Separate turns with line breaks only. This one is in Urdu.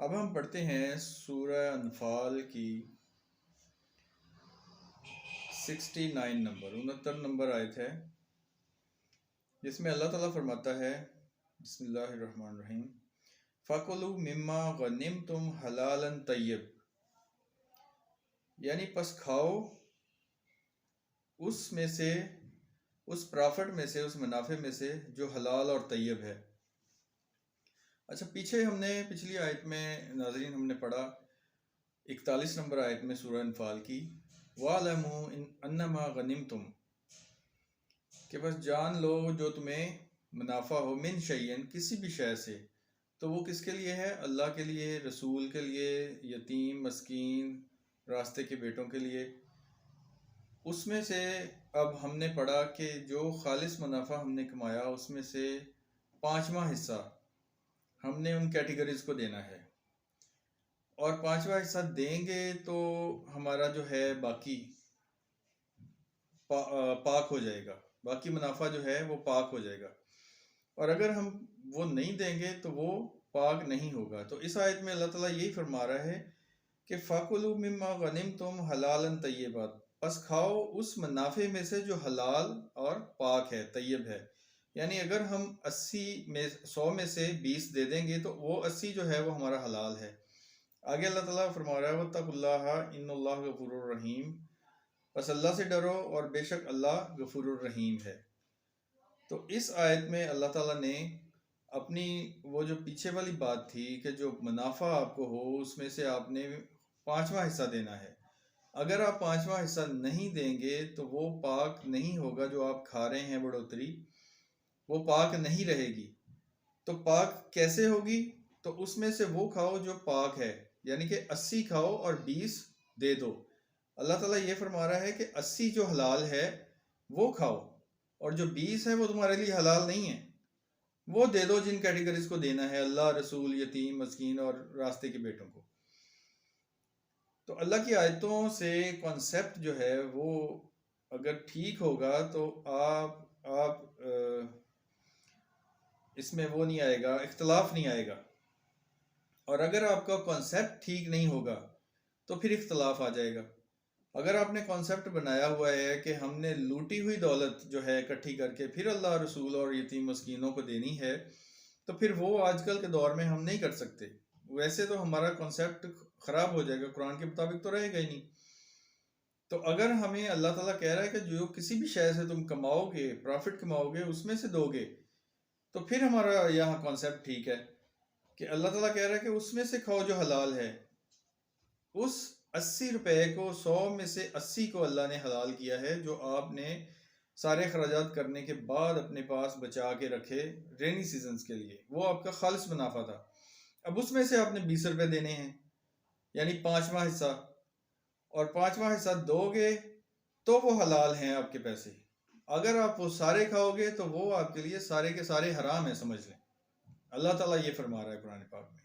اب ہم پڑھتے ہیں سورہ انفال کی 69 نمبر آیت ہے، جس میں اللہ تعالیٰ فرماتا ہے بسم اللہ الرحمن الرحیم فَكُلُوا مِمَّا غَنِمْتُمْ حَلَالًا طَيِّبًا، یعنی پس کھاؤ اس میں سے، اس پرافٹ میں سے، اس منافع میں سے جو حلال اور طیب ہے۔ اچھا، پیچھے ہم نے پچھلی آیت میں ناظرین ہم نے پڑھا 41 نمبر آیت میں سورہ انفال کی وَاعْلَمُوا أَنَّمَا غَنِمْتُمْ، کہ بس جان لو جو تمہیں منافع ہو، من شیئن، کسی بھی شے سے، تو وہ کس کے لیے ہے؟ اللہ کے لیے، رسول کے لیے، یتیم مسکین راستے کے بیٹوں کے لیے۔ اس میں سے اب ہم نے پڑھا کہ جو خالص منافع ہم نے کمایا اس میں سے 5واں حصہ ہم نے ان کیٹیگریز کو دینا ہے، اور 5واں حصہ دیں گے تو ہمارا جو ہے باقی پاک ہو جائے گا، باقی منافع جو ہے وہ پاک ہو جائے گا، اور اگر ہم وہ نہیں دیں گے تو وہ پاک نہیں ہوگا۔ تو اس آیت میں اللہ تعالیٰ یہی فرما رہا ہے کہ فَكُلُوا مِمَّا غَنِمْتُمْ حَلَالًا طَيِّبًا، پس کھاؤ اس منافع میں سے جو حلال اور پاک ہے، طیب ہے۔ یعنی اگر ہم 100 میں سے 20 دے دیں گے تو وہ 80 جو ہے وہ ہمارا حلال ہے۔ آگے اللہ تعالیٰ فرما رہا ہے وَاتَّقُوا اللَّهَ إِنَّ اللَّهَ غَفُورٌ رَحِيمٌ، پس اللہ سے ڈرو اور بے شک اللہ غفور الرحیم ہے۔ تو اس آیت میں اللہ تعالیٰ نے اپنی وہ جو پیچھے والی بات تھی کہ جو منافع آپ کو ہو اس میں سے آپ نے 5واں حصہ دینا ہے، اگر آپ 5واں حصہ نہیں دیں گے تو وہ پاک نہیں ہوگا، جو آپ کھا رہے ہیں بڑھوتری وہ پاک نہیں رہے گی۔ تو پاک کیسے ہوگی؟ تو اس میں سے وہ کھاؤ جو پاک ہے، یعنی کہ 80 کھاؤ اور 20 دے دو۔ اللہ تعالیٰ یہ فرما رہا ہے کہ 80 جو حلال ہے وہ کھاؤ، اور جو 20 ہے وہ تمہارے لیے حلال نہیں ہے، وہ دے دو جن کیٹیگریز کو دینا ہے، اللہ، رسول، یتیم مسکین اور راستے کے بیٹوں کو۔ تو اللہ کی آیتوں سے کانسیپٹ جو ہے وہ اگر ٹھیک ہوگا تو آپ اس میں وہ نہیں آئے گا، اختلاف نہیں آئے گا، اور اگر آپ کا کانسیپٹ ٹھیک نہیں ہوگا تو پھر اختلاف آ جائے گا۔ اگر آپ نے کانسیپٹ بنایا ہوا ہے کہ ہم نے لوٹی ہوئی دولت جو ہے اکٹھی کر کے پھر اللہ، رسول اور یتیم مسکینوں کو دینی ہے، تو پھر وہ آج کل کے دور میں ہم نہیں کر سکتے۔ ویسے تو ہمارا کانسیپٹ خراب ہو جائے گا، قرآن کے مطابق تو رہے گا ہی نہیں۔ تو اگر ہمیں اللہ تعالیٰ کہہ رہا ہے کہ جو کسی بھی شے سے تم کماؤ گے، پروفٹ کماؤ گے، اس میں سے دو گے، تو پھر ہمارا یہاں کانسیپٹ ٹھیک ہے کہ اللہ تعالیٰ کہہ رہا ہے کہ اس میں سے کھاؤ جو حلال ہے۔ اس 80 روپے کو، 100 میں سے 80 کو اللہ نے حلال کیا ہے، جو آپ نے سارے اخراجات کرنے کے بعد اپنے پاس بچا کے رکھے رینی سیزنز کے لیے، وہ آپ کا خالص منافع تھا۔ اب اس میں سے آپ نے 20 روپے دینے ہیں، یعنی 5واں حصہ، اور 5واں حصہ دو گے تو وہ حلال ہیں آپ کے پیسے۔ اگر آپ وہ سارے کھاؤ گے تو وہ آپ کے لیے سارے کے سارے حرام ہیں، سمجھ لیں۔ اللہ تعالیٰ یہ فرما رہا ہے قرآن پاک میں۔